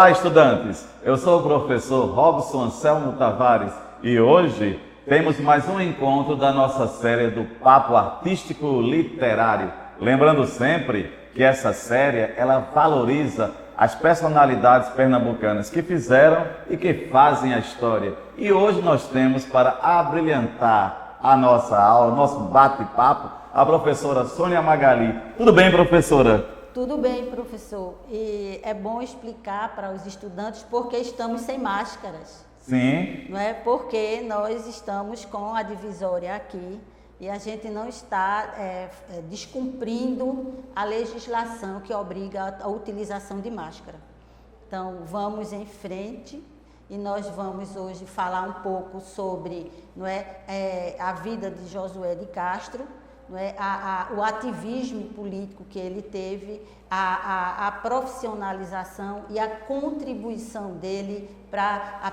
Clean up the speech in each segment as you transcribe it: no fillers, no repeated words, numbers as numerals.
Olá, estudantes! Eu sou o professor Robson Anselmo Tavares e hoje temos mais um encontro da nossa série do Papo Artístico Literário. Lembrando sempre que essa série, ela valoriza as personalidades pernambucanas que fizeram e que fazem a história. E hoje nós temos para abrilhantar a nossa aula, nosso bate-papo, a professora Sônia Magali. Tudo bem, professora? Tudo bem, professor. E é bom explicar para os estudantes porque estamos sem máscaras. Sim. Não é? Porque nós estamos com a divisória aqui e a gente não está descumprindo a legislação que obriga a utilização de máscara. Então, vamos em frente e nós vamos hoje falar um pouco sobre a vida de Josué de Castro, o ativismo político que ele teve, a profissionalização e a contribuição dele para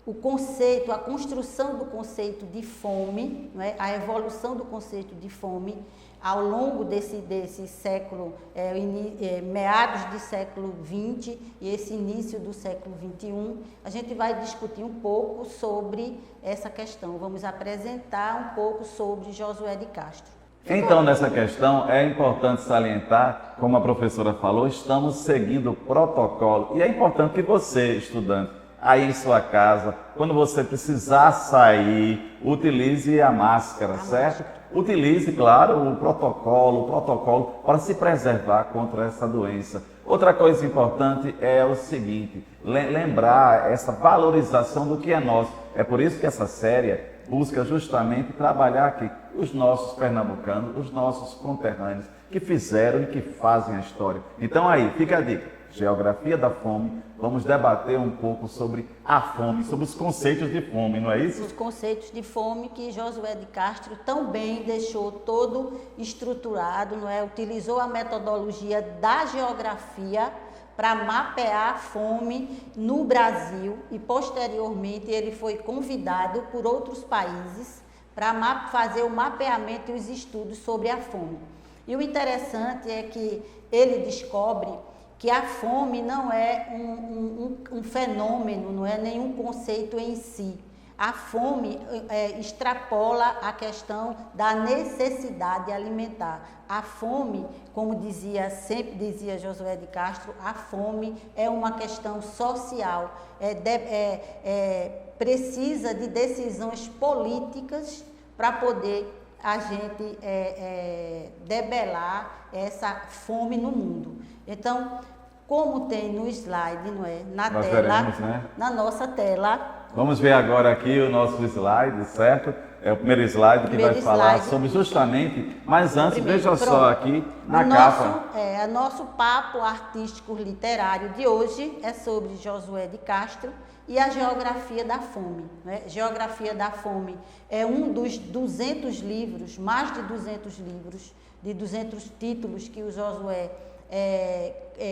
o conceito, a construção do conceito de fome, a evolução do conceito de fome ao longo desse século, meados do século XX e esse início do século XXI. A gente vai discutir um pouco sobre essa questão. Vamos apresentar um pouco sobre Josué de Castro. Então, nessa questão, é importante salientar, como a professora falou, estamos seguindo o protocolo. E é importante que você, estudante, aí em sua casa, quando você precisar sair, utilize a máscara, certo? Utilize, claro, o protocolo para se preservar contra essa doença. Outra coisa importante é o seguinte, lembrar essa valorização do que é nosso. É por isso que essa série busca justamente trabalhar aqui os nossos pernambucanos, os nossos conterrâneos, que fizeram e que fazem a história. Então aí, fica a dica. Geografia da fome, vamos debater um pouco sobre a fome, sobre os conceitos de fome, não é isso? Os conceitos de fome que Josué de Castro tão bem deixou todo estruturado, Utilizou a metodologia da geografia para mapear a fome no Brasil e posteriormente ele foi convidado por outros países para fazer o mapeamento e os estudos sobre a fome. E o interessante é que ele descobre que a fome não é um fenômeno, não é nenhum conceito em si. A fome extrapola a questão da necessidade alimentar. A fome, como sempre dizia Josué de Castro, a fome é uma questão social, precisa de decisões políticas para poder a gente debelar essa fome no mundo. Então, como tem no slide, na Nós tela, veremos, na nossa tela. Vamos ver agora aqui o nosso slide, certo? É o primeiro slide que vai falar sobre justamente, mas antes, veja só aqui na capa. Nosso papo artístico literário de hoje é sobre Josué de Castro e a geografia da fome. Geografia da fome é um dos 200 livros, mais de 200 livros, de 200 títulos que o Josué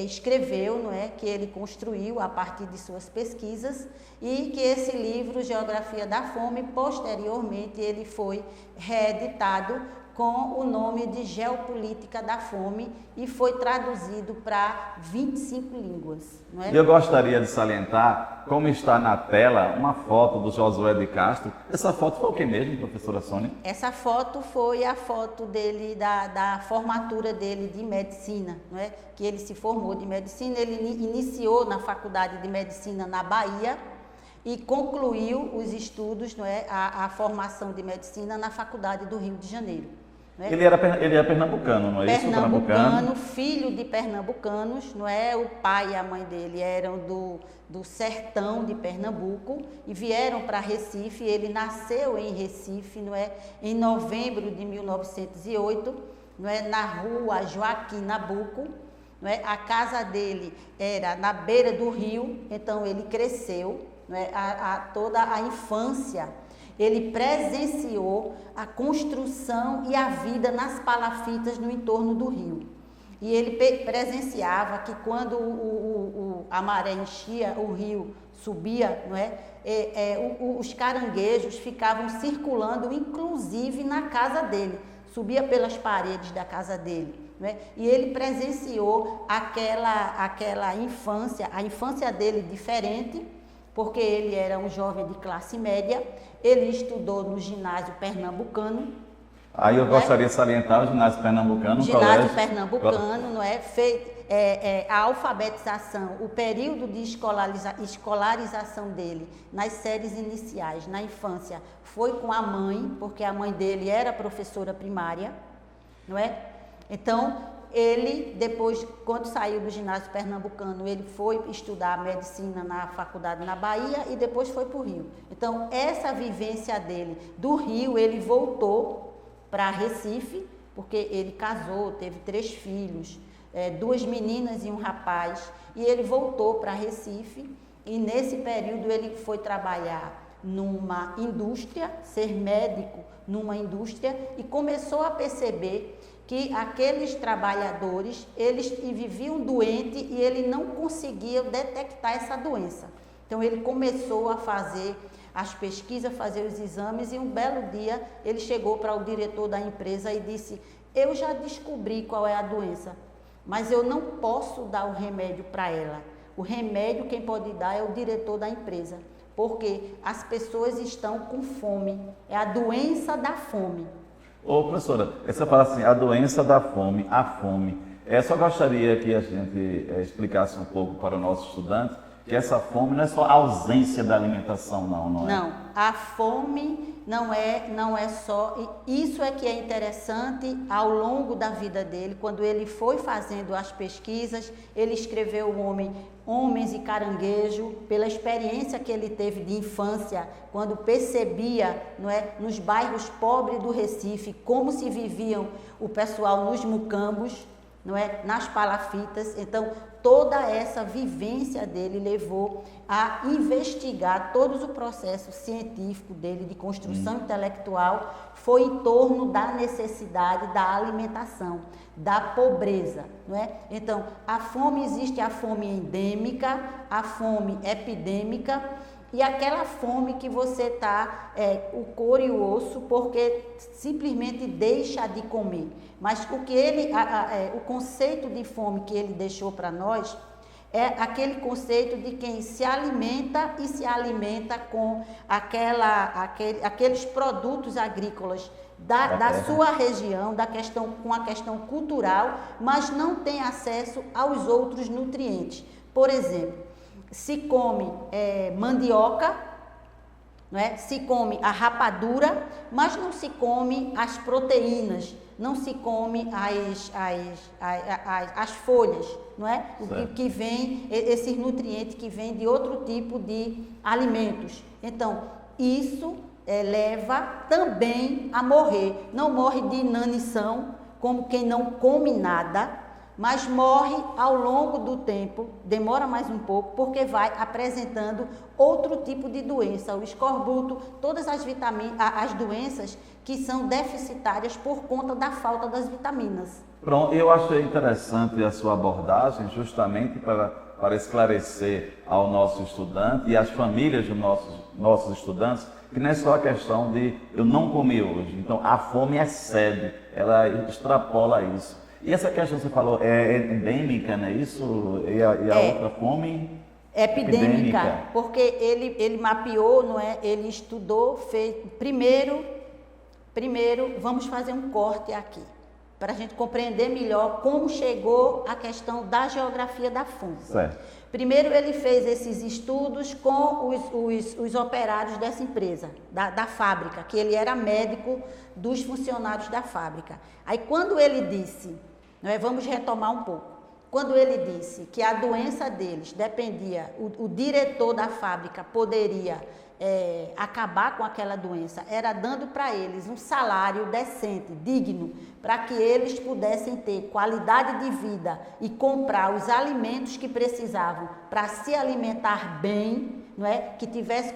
escreveu, que ele construiu a partir de suas pesquisas e que esse livro, Geografia da Fome, posteriormente ele foi reeditado com o nome de Geopolítica da Fome e foi traduzido para 25 línguas. Eu gostaria de salientar, como está na tela, uma foto do Josué de Castro. Essa foto foi o que mesmo, professora Sônia? Essa foto foi a foto dele, da formatura dele de medicina, que ele se formou de medicina, ele iniciou na faculdade de medicina na Bahia e concluiu os estudos, a formação de medicina na faculdade do Rio de Janeiro. Ele é pernambucano, não é isso? Pernambucano, filho de pernambucanos, o pai e a mãe dele eram do sertão de Pernambuco e vieram para Recife. Ele nasceu em Recife, em novembro de 1908, na rua Joaquim Nabuco. A casa dele era na beira do rio, então ele cresceu, toda a infância. Ele presenciou a construção e a vida nas palafitas no entorno do rio. E ele presenciava que quando a maré enchia, o rio subia, os caranguejos ficavam circulando, inclusive na casa dele. subia pelas paredes da casa dele, né? E ele presenciou aquela infância, a infância dele diferente, porque ele era um jovem de classe média, ele estudou no ginásio pernambucano. Aí eu gostaria de salientar o ginásio pernambucano, ginásio pernambucano, não é? A alfabetização, o período de escolarização dele nas séries iniciais, na infância, foi com a mãe, porque a mãe dele era professora primária, não é? Então, ele, depois, quando saiu do ginásio pernambucano, ele foi estudar medicina na faculdade na Bahia e depois foi para o Rio. Então, essa vivência dele do Rio, ele voltou para Recife, porque ele casou, teve 3 filhos, 2 meninas e um rapaz, e ele voltou para Recife, e nesse período ele foi trabalhar numa indústria, ser médico numa indústria, e começou a perceber que aqueles trabalhadores, eles viviam doentes e ele não conseguia detectar essa doença. Então ele começou a fazer as pesquisas, fazer os exames, e um belo dia ele chegou para o diretor da empresa e disse: eu já descobri qual é a doença, mas eu não posso dar o remédio para ela. O remédio quem pode dar é o diretor da empresa, porque as pessoas estão com fome, é a doença da fome. Ô professora, você fala assim, a doença da fome, a fome. Só gostaria que a gente explicasse um pouco para o nosso estudante que essa fome não é só a ausência da alimentação, não é? Não, a fome não é só, isso é que é interessante ao longo da vida dele, quando ele foi fazendo as pesquisas, ele escreveu Homens e Caranguejo, pela experiência que ele teve de infância, quando percebia, não é, nos bairros pobres do Recife, como se viviam o pessoal nos mucambos, não é, nas palafitas. Então, toda essa vivência dele levou a investigar todos o processo científico dele de construção intelectual, foi em torno da necessidade da alimentação, da pobreza, não é? Então, a fome existe, a fome endêmica, a fome epidêmica, e aquela fome que você está, o couro e o osso, porque simplesmente deixa de comer. Mas o que o conceito de fome que ele deixou para nós é aquele conceito de quem se alimenta e se alimenta com aqueles produtos agrícolas da sua região, com a questão cultural, mas não tem acesso aos outros nutrientes. Por exemplo, se come mandioca, não é? Se come a rapadura, mas não se come as proteínas, não se come as folhas, não é? Que vem, esses nutrientes que vêm de outro tipo de alimentos. Então, isso leva também a morrer. Não morre de inanição, como quem não come nada, mas morre ao longo do tempo, demora mais um pouco, porque vai apresentando outro tipo de doença, o escorbuto, todas as doenças que são deficitárias por conta da falta das vitaminas. Pronto, eu achei interessante a sua abordagem, justamente para esclarecer ao nosso estudante e às famílias dos nossos estudantes, que não é só a questão de eu não comer hoje. Então, a fome é sede, ela extrapola isso. E essa questão que você falou é endêmica, não é isso? E a outra fome? Epidêmica, porque ele mapeou, não é? Ele estudou, fez. Primeiro, vamos fazer um corte aqui, para a gente compreender melhor como chegou a questão da geografia da fome. Certo. Primeiro ele fez esses estudos com os operários dessa empresa, da fábrica, que ele era médico dos funcionários da fábrica. Aí quando ele disse, vamos retomar um pouco, quando ele disse que a doença deles dependia, o diretor da fábrica poderia acabar com aquela doença, era dando para eles um salário decente, digno, para que eles pudessem ter qualidade de vida e comprar os alimentos que precisavam para se alimentar bem, não é?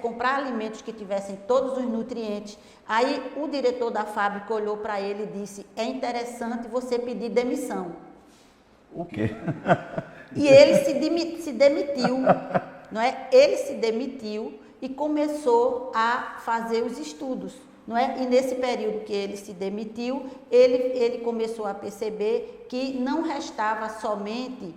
Comprar alimentos que tivessem todos os nutrientes. Aí o diretor da fábrica olhou para ele e disse: é interessante você pedir demissão. O quê? E ele se demitiu, não é? Ele se demitiu e começou a fazer os estudos. não é? E nesse período que ele se demitiu, ele começou a perceber que não restava somente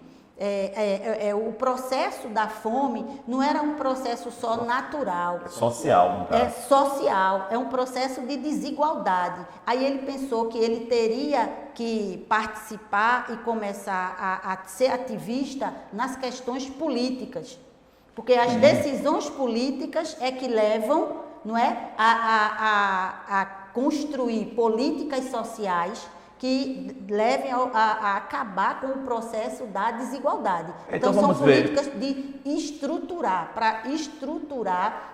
o processo da fome, não era um processo só natural. Social, no caso. É social, é um processo de desigualdade. Aí ele pensou que ele teria que participar e começar a ser ativista nas questões políticas, porque as decisões políticas é que levam, não é, a construir políticas sociais que levem a acabar com o processo da desigualdade. Então são políticas de estruturar,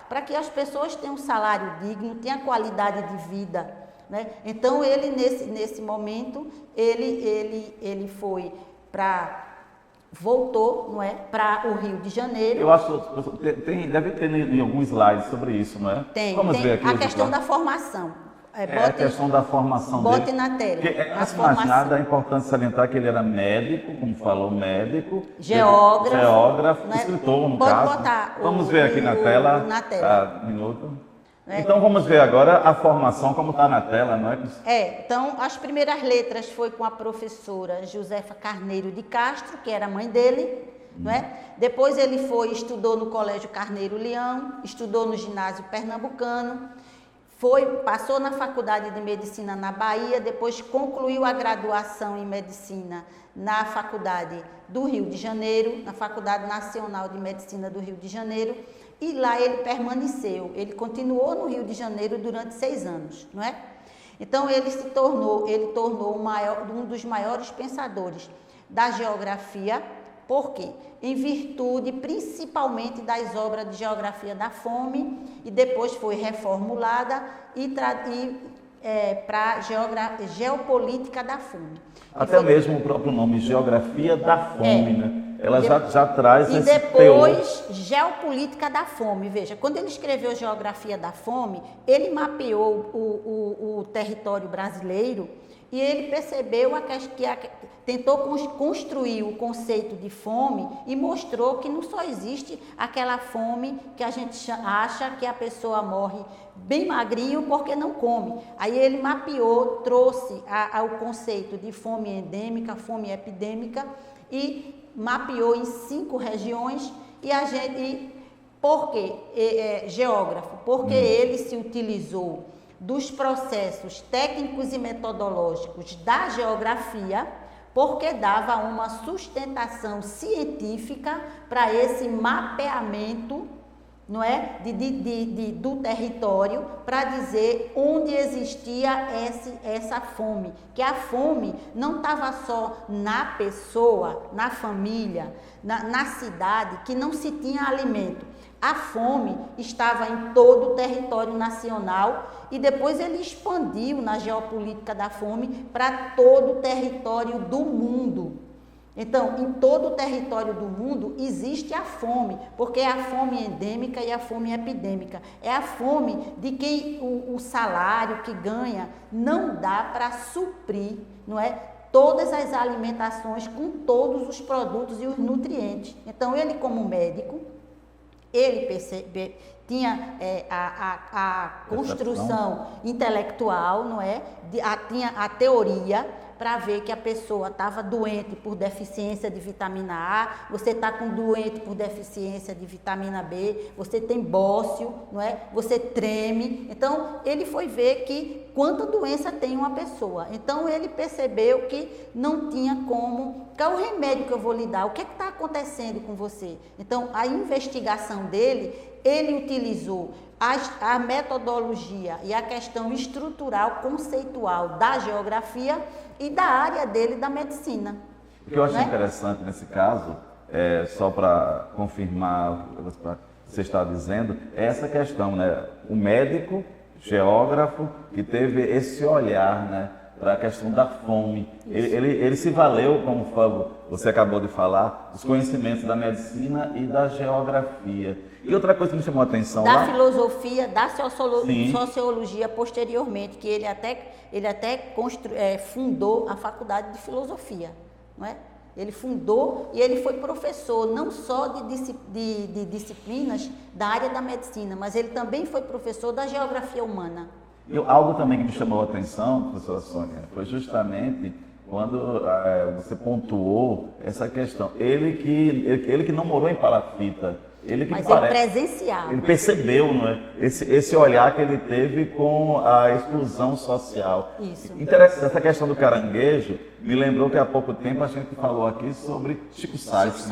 para que as pessoas tenham um salário digno, tenham qualidade de vida, né? Então ele nesse momento ele foi voltou, não é, para o Rio de Janeiro. Eu acho deve ter em alguns slides sobre isso, não é? Vamos ver aqui a questão da formação. A questão da formação dele. Bote na tela. Antes de mais nada, é importante salientar que ele era médico, como falou, médico, geógrafo, né? Escritor, no Pode caso. Botar vamos ver aqui na tela. Minuto. Então vamos ver agora a formação como está na tela, não é? Então as primeiras letras foi com a professora Josefa Carneiro de Castro, que era a mãe dele, não é? Depois ele estudou no Colégio Carneiro Leão, estudou no ginásio pernambucano, passou na Faculdade de Medicina na Bahia, depois concluiu a graduação em Medicina na Faculdade do Rio de Janeiro, na Faculdade Nacional de Medicina do Rio de Janeiro, e lá ele permaneceu. Ele continuou no Rio de Janeiro durante 6 anos, não é? Então ele tornou um dos maiores pensadores da geografia. Por quê? Em virtude principalmente das obras de geografia da fome, e depois foi reformulada para geopolítica da fome. Até mesmo o próprio nome, geografia da fome, né? Ela já traz esse depois, geopolítica da fome. Veja, quando ele escreveu Geografia da Fome, ele mapeou o território brasileiro e ele percebeu tentou construir o conceito de fome e mostrou que não só existe aquela fome que a gente acha que a pessoa morre bem magrinho porque não come. Aí ele mapeou, trouxe o conceito de fome endêmica, fome epidêmica e mapeou em 5 regiões. Por quê? Geógrafo, porque ele se utilizou dos processos técnicos e metodológicos da geografia, porque dava uma sustentação científica para esse mapeamento, não é, do território, para dizer onde existia essa fome, que a fome não estava só na pessoa, na família, na cidade, que não se tinha alimento. A fome estava em todo o território nacional e depois ele expandiu na geopolítica da fome para todo o território do mundo. Então, em todo o território do mundo existe a fome, porque é a fome endêmica e a fome epidêmica. É a fome de quem o salário que ganha não dá para suprir, não é? Todas as alimentações com todos os produtos e os nutrientes. Então, ele como médico, ele tinha a construção intelectual, não é? Tinha a teoria para ver que a pessoa estava doente por deficiência de vitamina A, você está doente por deficiência de vitamina B, você tem bócio, não é? Você treme. Então, ele foi ver que quanta doença tem uma pessoa. Então, ele percebeu que não tinha como. Qual é o remédio que eu vou lhe dar? O que está acontecendo com você? Então, a investigação dele, ele utilizou a metodologia e a questão estrutural, conceitual da geografia e da área dele, da medicina. O que eu acho interessante nesse caso, só para confirmar o que você está dizendo, é essa questão, né? O médico, geógrafo, que teve esse olhar, né, para a questão da fome. Ele se valeu, como você acabou de falar, dos conhecimentos da medicina e da geografia. E outra coisa que me chamou a atenção da filosofia, da sociologia posteriormente, que ele até fundou a faculdade de filosofia, não é? Ele fundou e ele foi professor não só de disciplinas da área da medicina, mas ele também foi professor da geografia humana. Algo também que me chamou a atenção, professora Sônia, foi justamente quando você pontuou essa questão. Ele que não morou em Palafita, ele que Mas ele presenciava. Ele percebeu, não é? Esse olhar que ele teve com a exclusão social. Isso. Interessante, essa questão do caranguejo me lembrou que há pouco tempo a gente falou aqui sobre Chico Science.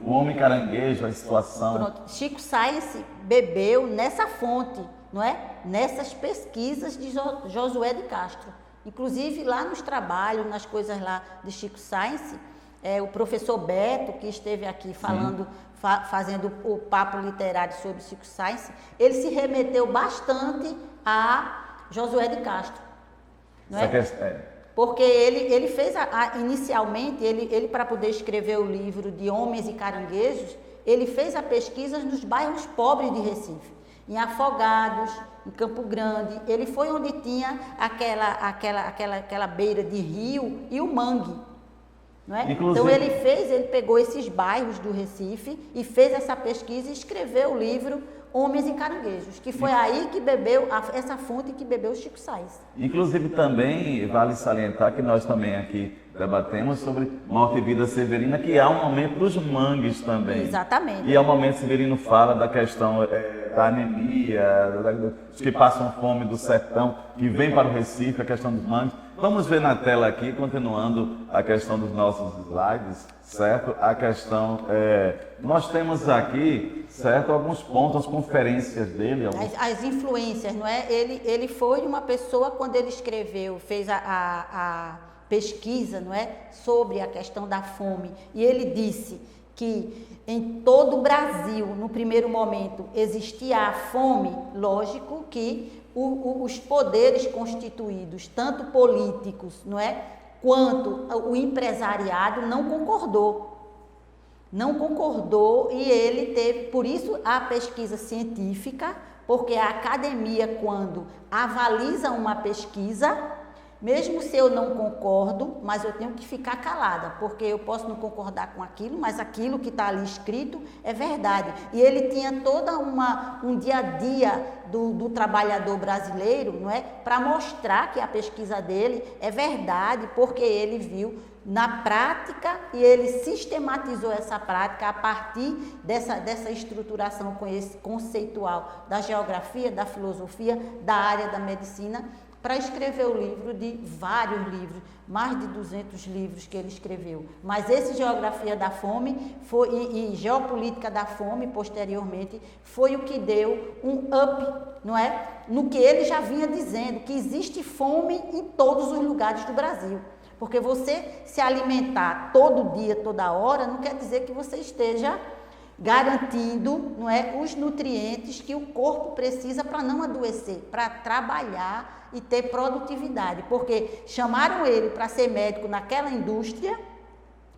O homem caranguejo, a situação. Pronto. Chico Science bebeu nessa fonte, não é? Nessas pesquisas de Josué de Castro. Inclusive lá nos trabalhos, nas coisas lá de Chico Science, o professor Beto, que esteve aqui falando, fazendo o papo literário sobre Chico Science, ele se remeteu bastante a Josué de Castro. Não é? Porque ele fez, inicialmente, ele para poder escrever o livro de Homens e Caranguejos, ele fez a pesquisa nos bairros pobres de Recife, em Afogados, em Campo Grande. Ele foi onde tinha aquela beira de rio e o mangue. Não é? Então ele pegou esses bairros do Recife e fez essa pesquisa e escreveu o livro Homens e Caranguejos, que foi aí que bebeu, essa fonte que bebeu Chico Science. Inclusive também vale salientar que nós também aqui debatemos sobre Morte e Vida Severina, que há um momento dos mangues também. Exatamente. E ao momento Severino fala da questão da anemia, dos que passam fome do sertão, que vem para o Recife, a questão dos mangues. Vamos ver na tela aqui, continuando a questão dos nossos slides, certo? A questão, nós temos aqui, certo, alguns pontos, as conferências dele. As influências, não é? Ele foi uma pessoa, quando ele escreveu, fez a pesquisa, não é? Sobre a questão da fome, e ele disse que em todo o Brasil, no primeiro momento, existia a fome. Lógico que os poderes constituídos, tanto políticos, não é, quanto o empresariado, não concordou, e ele teve, por isso a pesquisa científica, porque a academia, quando avaliza uma pesquisa, mesmo se eu não concordo, mas eu tenho que ficar calada, porque eu posso não concordar com aquilo, mas aquilo que está ali escrito é verdade. E ele tinha toda um dia a dia do trabalhador brasileiro, não é, para mostrar que a pesquisa dele é verdade, porque ele viu na prática e ele sistematizou essa prática a partir dessa estruturação conceitual da geografia, da filosofia, da área da medicina, para escrever o livro, de vários livros, mais de 200 livros que ele escreveu. Mas esse Geografia da Fome e Geopolítica da Fome, posteriormente, foi o que deu um up, não é? No que ele já vinha dizendo, que existe fome em todos os lugares do Brasil. Porque você se alimentar todo dia, toda hora, não quer dizer que você esteja garantindo, não é, os nutrientes que o corpo precisa para não adoecer, para trabalhar e ter produtividade. Porque chamaram ele para ser médico naquela indústria,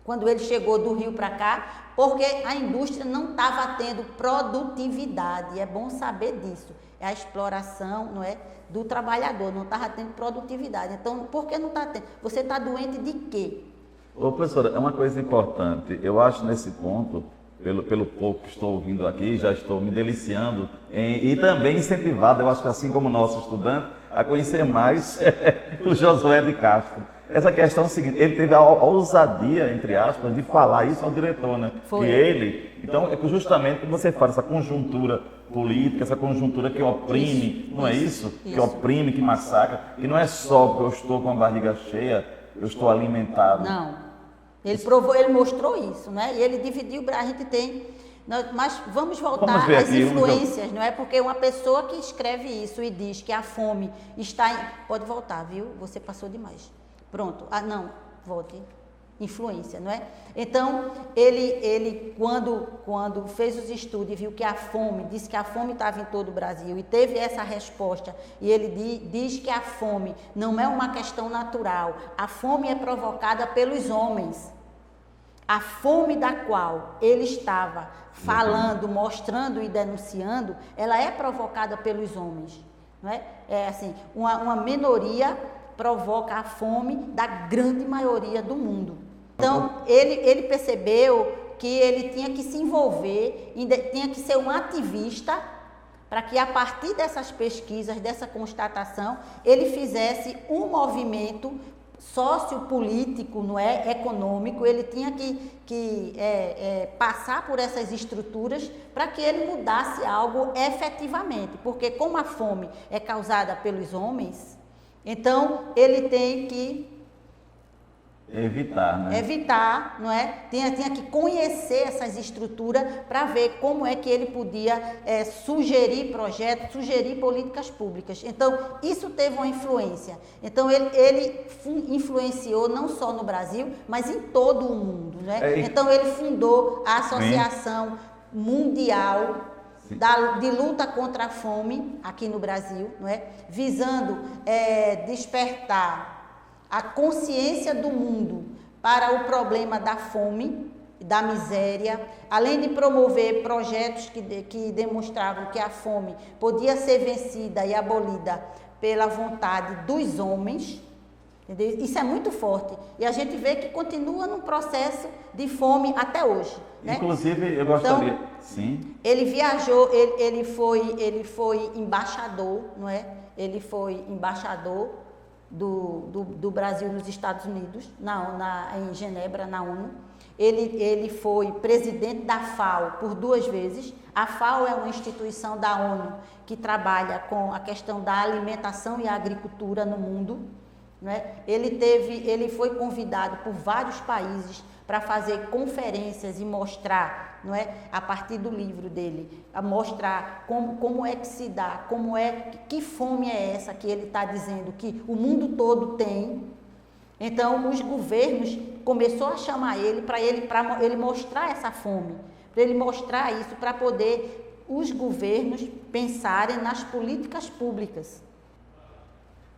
quando ele chegou do Rio para cá, porque a indústria não estava tendo produtividade. É bom saber disso. É a exploração, não é, do trabalhador, não estava tendo produtividade. Então, por que não está tendo? Você está doente de quê? Ô, professora, é uma coisa importante. Eu acho nesse ponto, pelo pouco que estou ouvindo aqui, já estou me deliciando e também incentivado, eu acho que assim como o nosso estudante, a conhecer mais o Josué de Castro. Essa questão é o seguinte, ele teve a ousadia, entre aspas, de falar isso ao diretor, né? Foi. E ele, então, é justamente como você fala, essa conjuntura política, essa conjuntura que oprime, não é isso? Que oprime, que massacra, e não é só porque eu estou com a barriga cheia, eu estou alimentado. Não. Ele mostrou isso, né? E ele dividiu, a gente tem, mas vamos voltar às influências, não é? Porque uma pessoa que escreve isso e diz que a fome está pode voltar, viu? Você passou demais. Pronto. Ah, não, volte. Influência, não é? Então, ele quando fez os estudos e viu que a fome, disse que a fome estava em todo o Brasil e teve essa resposta, e ele diz que a fome não é uma questão natural, a fome é provocada pelos homens. A fome da qual ele estava falando, mostrando e denunciando, ela é provocada pelos homens, não é? É assim, uma minoria provoca a fome da grande maioria do mundo. Então, ele percebeu que ele tinha que se envolver, tinha que ser um ativista para que a partir dessas pesquisas, dessa constatação, ele fizesse um movimento sociopolítico, não é, econômico. Ele tinha que passar por essas estruturas para que ele mudasse algo efetivamente, porque como a fome é causada pelos homens, então ele tem que evitar, né? Evitar, não é? Tinha que conhecer essas estruturas para ver como é que ele podia sugerir projetos, sugerir políticas públicas. Então, isso teve uma influência. Então, ele influenciou não só no Brasil, mas em todo o mundo, né? Então, ele fundou a Associação Mundial de Luta contra a Fome, aqui no Brasil, não é? Visando despertar a consciência do mundo para o problema da fome, da miséria, além de promover projetos que demonstravam que a fome podia ser vencida e abolida pela vontade dos homens. Entendeu? Isso é muito forte. E a gente vê que continua num processo de fome até hoje. Né? Inclusive, eu gostaria... Então, sim. Ele viajou, ele foi embaixador, não é? Ele foi embaixador do Brasil nos Estados Unidos, em Genebra, na ONU. Ele foi presidente da FAO por 2 vezes. A FAO é uma instituição da ONU que trabalha com a questão da alimentação e a agricultura no mundo. Né? Ele foi convidado por vários países para fazer conferências e mostrar, não é, a partir do livro dele, a mostrar como é que se dá, que fome é essa que ele está dizendo que o mundo todo tem. Então, os governos começou a chamar ele para ele mostrar essa fome, para ele mostrar isso, para poder os governos pensarem nas políticas públicas.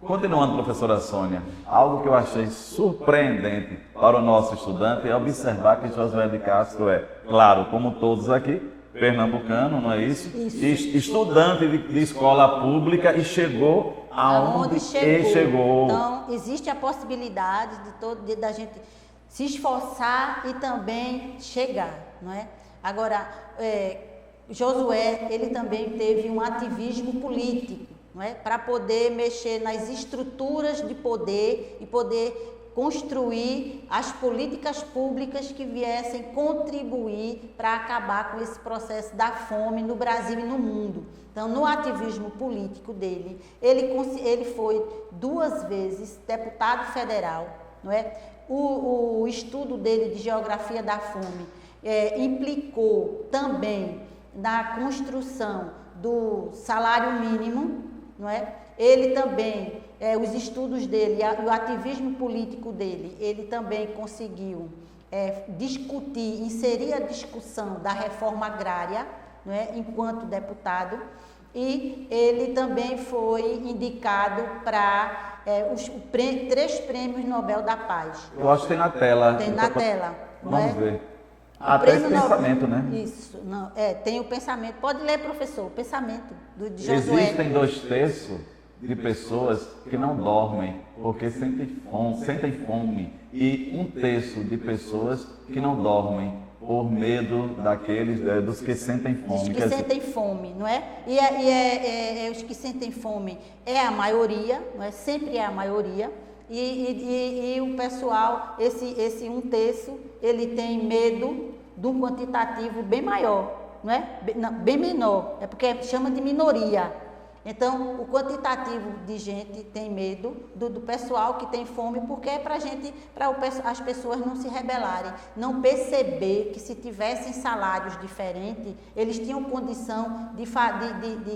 Continuando, professora Sônia, algo que eu achei surpreendente para o nosso estudante é observar que Josué de Castro é, claro, como todos aqui, pernambucano, não é isso? Isso. Estudante de escola pública e chegou aonde ele chegou. Então, existe a possibilidade da gente se esforçar e também chegar, não é? Agora, Josué, ele também teve um ativismo político, não é? Para poder mexer nas estruturas de poder e poder construir as políticas públicas que viessem contribuir para acabar com esse processo da fome no Brasil e no mundo. Então, no ativismo político dele, ele foi 2 vezes deputado federal, não é? O estudo dele de geografia da fome implicou também na construção do salário mínimo, não é? Ele também, os estudos dele, o ativismo político dele, ele também conseguiu inserir a discussão da reforma agrária, não é? Enquanto deputado, e ele também foi indicado para os 3 prêmios Nobel da Paz. Eu acho que tem na tela. Tem na tela. Vamos ver. Até esse pensamento, né? Isso, tem o pensamento. Pode ler, professor, o pensamento de Josué. Existem 2/3 de pessoas que não dormem porque sentem fome e 1/3 de pessoas que não dormem por medo dos que sentem fome. Os que sentem fome, não é? E os que sentem fome é a maioria, não é? Sempre é a maioria. E o pessoal, esse 1/3, ele tem medo de um quantitativo bem maior, não é? Bem menor, é porque chama de minoria. Então, o quantitativo de gente tem medo do pessoal que tem fome, porque é para as pessoas não se rebelarem, não perceber que se tivessem salários diferentes, eles tinham condição de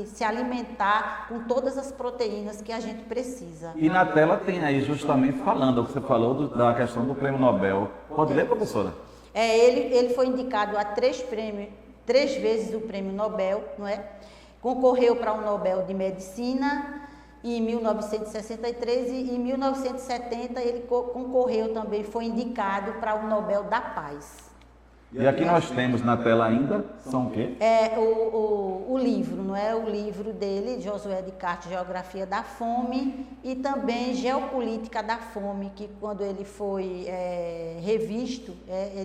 se alimentar com todas as proteínas que a gente precisa. E na tela tem aí justamente falando, o que você falou da questão do prêmio Nobel. Pode ler, professora? Ele foi indicado a 3 vezes o prêmio Nobel, não é? Concorreu para o Nobel de Medicina em 1963 e em 1970 ele concorreu também, foi indicado para o Nobel da Paz. E aqui nós temos na tela ainda, são o quê? É o livro, não é? O livro dele, Josué de Castro, Geografia da Fome, e também Geopolítica da Fome, que quando ele foi revisto,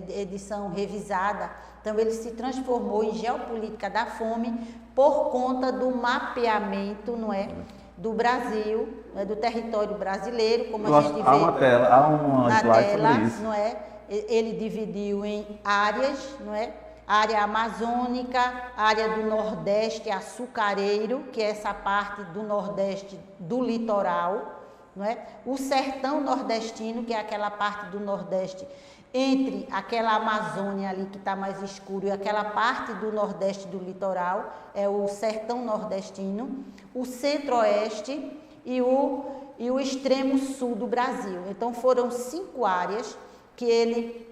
edição revisada, então ele se transformou em Geopolítica da Fome por conta do mapeamento, não é? Do Brasil, do território brasileiro, como a gente vê há uma tela, há uma na slide tela, sobre isso. não é? Ele dividiu em áreas, não é? Área amazônica, área do Nordeste açucareiro, que é essa parte do Nordeste do litoral, não é? O sertão nordestino, que é aquela parte do Nordeste entre aquela Amazônia ali que está mais escuro e aquela parte do Nordeste do litoral, é o sertão nordestino, o centro-oeste e o extremo sul do Brasil. Então foram 5 áreas que ele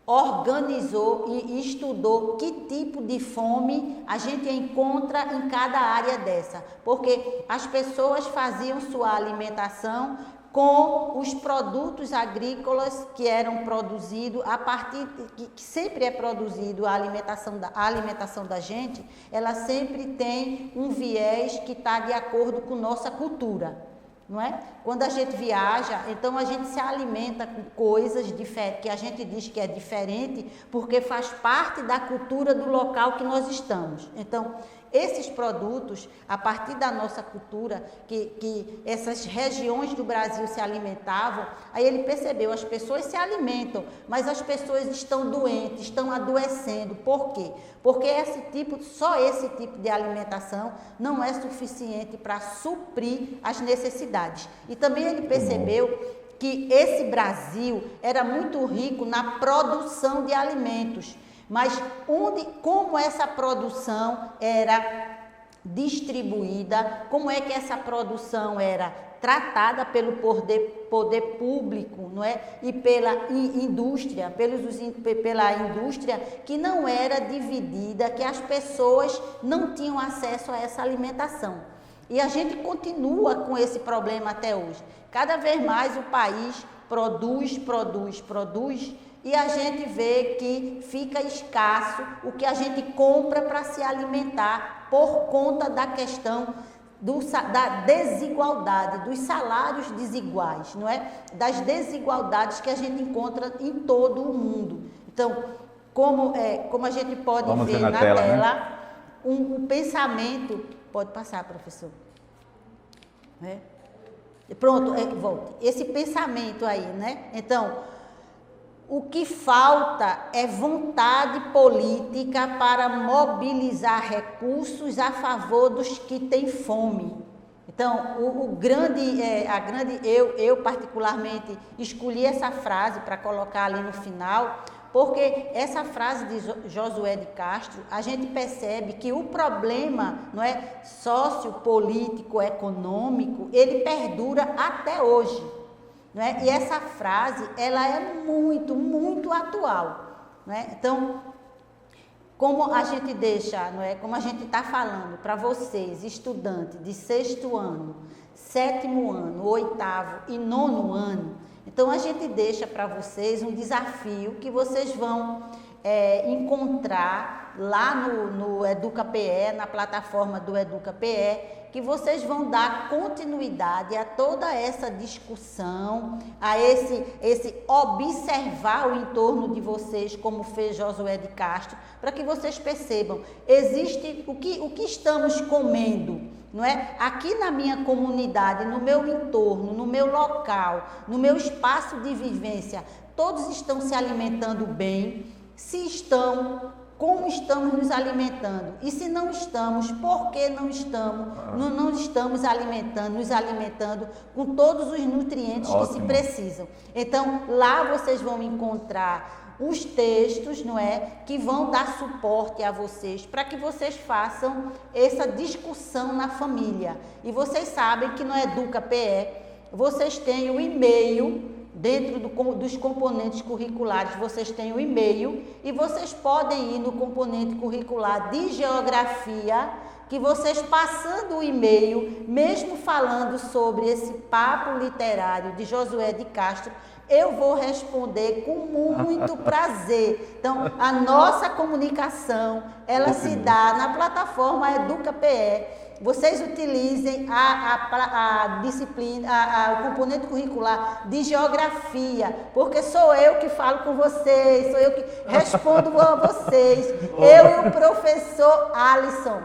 organizou e estudou que tipo de fome a gente encontra em cada área dessa, porque as pessoas faziam sua alimentação com os produtos agrícolas que eram produzidos a partir que sempre é produzido a alimentação da gente, ela sempre tem um viés que está de acordo com nossa cultura. Não é? Quando a gente viaja, então a gente se alimenta com coisas que a gente diz que é diferente, porque faz parte da cultura do local que nós estamos. Então, esses produtos, a partir da nossa cultura, que essas regiões do Brasil se alimentavam, aí ele percebeu, as pessoas se alimentam, mas as pessoas estão doentes, estão adoecendo. Por quê? Porque só esse tipo de alimentação não é suficiente para suprir as necessidades. E também ele percebeu que esse Brasil era muito rico na produção de alimentos, mas como essa produção era distribuída, como é que essa produção era tratada pelo poder público, não é? E pela indústria, pela indústria que não era dividida, que as pessoas não tinham acesso a essa alimentação. E a gente continua com esse problema até hoje. Cada vez mais o país produz, e a gente vê que fica escasso o que a gente compra para se alimentar por conta da questão da desigualdade, dos salários desiguais, não é? Das desigualdades que a gente encontra em todo o mundo. Então, como a gente pode ver na tela, né? um pensamento... Pode passar, professor. Pronto, volte. Esse pensamento aí, né? Então, o que falta é vontade política para mobilizar recursos a favor dos que têm fome. Então, eu particularmente escolhi essa frase para colocar ali no final, porque essa frase de Josué de Castro, a gente percebe que o problema, não é, sociopolítico, econômico, ele perdura até hoje. Não é? E essa frase, ela é muito, muito atual. Não é? Então, como a gente deixa, não é? Como a gente está falando para vocês, estudantes de 6º ano, 7º ano, 8º e 9º ano, então a gente deixa para vocês um desafio que vocês vão encontrar lá no EducaPE, na plataforma do EducaPE, que vocês vão dar continuidade a toda essa discussão, a esse observar o entorno de vocês, como fez Josué de Castro, para que vocês percebam, existe o que estamos comendo, não é? Aqui na minha comunidade, no meu entorno, no meu local, no meu espaço de vivência, todos estão se alimentando bem? Se estão, como estamos nos alimentando? E se não estamos, por que não estamos? Não estamos nos alimentando com todos os nutrientes que se precisam. Então, lá vocês vão encontrar os textos, não é, que vão dar suporte a vocês, para que vocês façam essa discussão na família. E vocês sabem que no EducaPE, vocês têm o e-mail. Dentro dos componentes curriculares, vocês têm o e-mail e vocês podem ir no componente curricular de geografia, que vocês passando o e-mail, mesmo falando sobre esse papo literário de Josué de Castro, eu vou responder com muito prazer. Então, a nossa comunicação, ela se dá na plataforma EducaPE. Vocês utilizem a disciplina, o componente curricular de geografia, porque sou eu que falo com vocês, sou eu que respondo a vocês. Eu e o professor Alisson.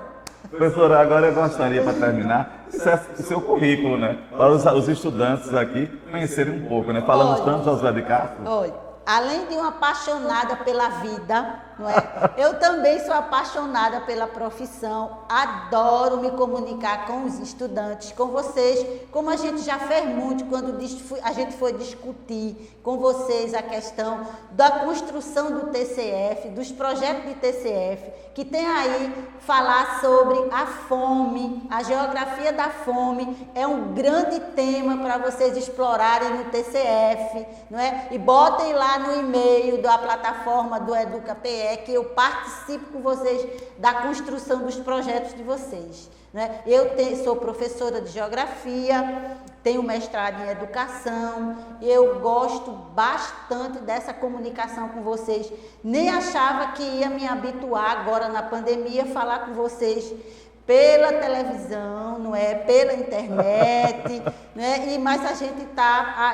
Professora, agora eu gostaria, para terminar, o seu currículo, né? Para os estudantes aqui conhecerem um pouco, né? Falamos tanto de Josué de Castro. Olha, além de uma apaixonada pela vida, não é? Eu também sou apaixonada pela profissão, adoro me comunicar com os estudantes, com vocês, como a gente já fez muito quando a gente foi discutir com vocês a questão da construção do TCF, dos projetos de TCF, que tem aí falar sobre a fome, a geografia da fome, é um grande tema para vocês explorarem no TCF, não é? E botem lá no e-mail da plataforma do EducaPE, que eu participo com vocês da construção dos projetos de vocês, né? Sou professora de geografia, tenho mestrado em educação, eu gosto bastante dessa comunicação com vocês. Nem achava que ia me habituar agora na pandemia a falar com vocês pela televisão, não é? Pela internet, né? Mas a gente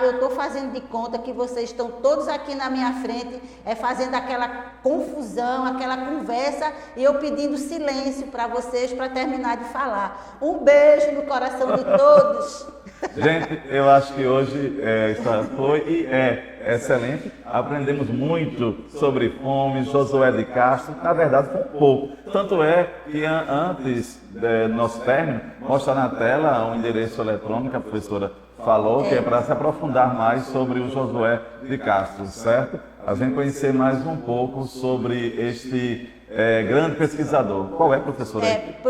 eu estou fazendo de conta que vocês estão todos aqui na minha frente, fazendo aquela confusão, aquela conversa, e eu pedindo silêncio para vocês para terminar de falar. Um beijo no coração de todos. Gente, eu acho que hoje foi e é excelente. Aprendemos muito sobre fome, Josué de Castro. Na verdade, foi um pouco. Tanto é que antes do nosso término, mostra na tela o endereço eletrônico que a professora falou, que é para se aprofundar mais sobre o Josué de Castro, certo? A gente conhecer mais um pouco sobre este grande pesquisador. Qual é, professora?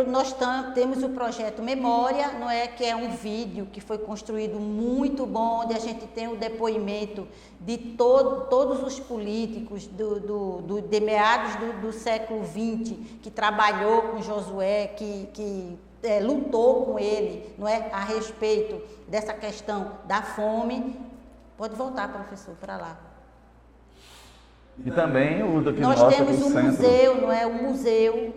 Nós temos o projeto Memória, não é, que é um vídeo que foi construído muito bom, onde a gente tem o depoimento de todos os políticos de meados do século XX, que trabalhou com Josué, que lutou com ele, não é, a respeito dessa questão da fome. Pode voltar, professor, para lá. E também o que nós mostra temos o um centro. museu, não é? Um museu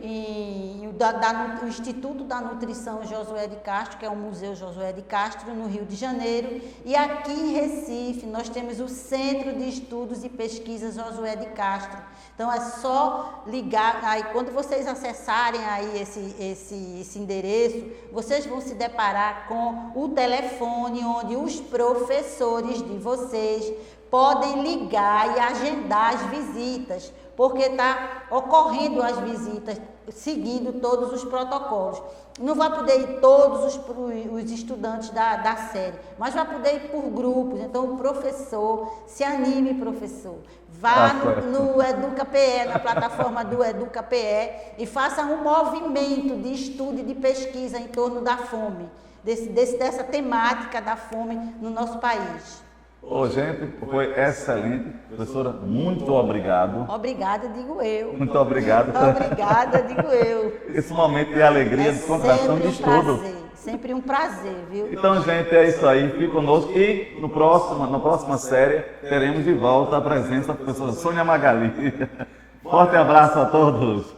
o Instituto da Nutrição Josué de Castro, que é o Museu Josué de Castro, no Rio de Janeiro. E aqui em Recife, nós temos o Centro de Estudos e Pesquisas Josué de Castro. Então, é só ligar. Aí, quando vocês acessarem aí esse endereço, vocês vão se deparar com o telefone onde os professores de vocês podem ligar e agendar as visitas, porque está ocorrendo as visitas, seguindo todos os protocolos. Não vai poder ir todos os estudantes da série, mas vai poder ir por grupos. Então, o professor, se anime, professor. Vá no EducaPE, na plataforma do EducaPE, e faça um movimento de estudo e de pesquisa em torno da fome, dessa temática da fome no nosso país. Gente, foi excelente. Professora, muito obrigado. Obrigada, digo eu. Muito obrigado. Obrigada, digo eu. Esse momento de alegria, de contração, de estudo. Sempre um prazer, viu? Então, gente, é isso aí. Fique conosco. E na próxima série, teremos de volta a presença da professora Sônia Magali. Forte abraço a todos.